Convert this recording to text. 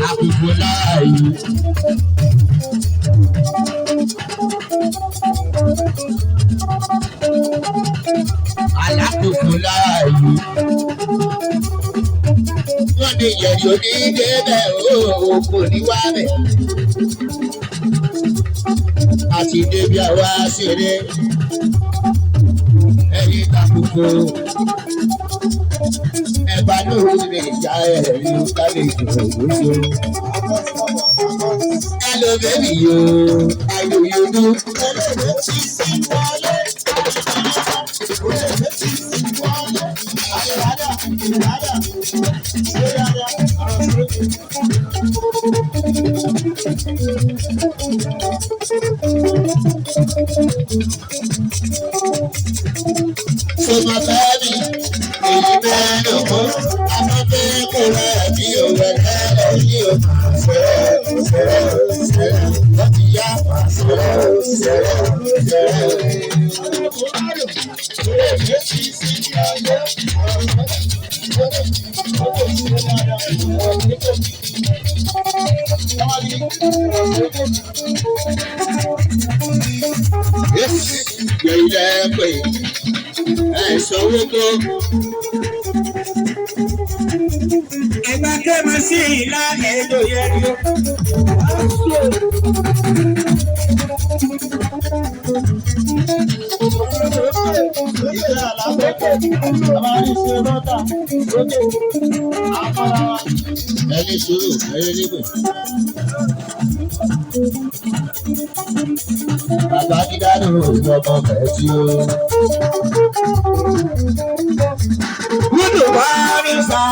àkùkù láàyè. Alákòókò láàyè. Wọ́n ní yẹ̀rì onídébẹ̀ kò ní wá bẹ̀. Àti débi àwa ṣeré. Ẹyin takùkù. Ẹ̀bá lóru lè já ẹ̀rí kálí ìdìbò lóṣù. Hello baby yo, how do you do? So my baby, èyí bẹ́ẹ̀ ló mọ́, àmọ́ bẹ́ẹ̀ kò rẹ̀ bí òwe lẹ́lẹ̀ yìí ó máa ṣẹlẹ̀ wọ́n ti yá ilẹ̀ pé sanwó tó. Ẹgbẹ́ ké máa sí ìlà èdò yẹn ni ó. Ìṣe àlàbẹ̀kẹ̀ àmàlí ṣe lọ́tà lókè àpárá. Ẹni sùúrù ẹni nígbè. Bàbá dídánù ìjọba bẹ̀ẹ́ tí ó. Wúdò wá rí sáà.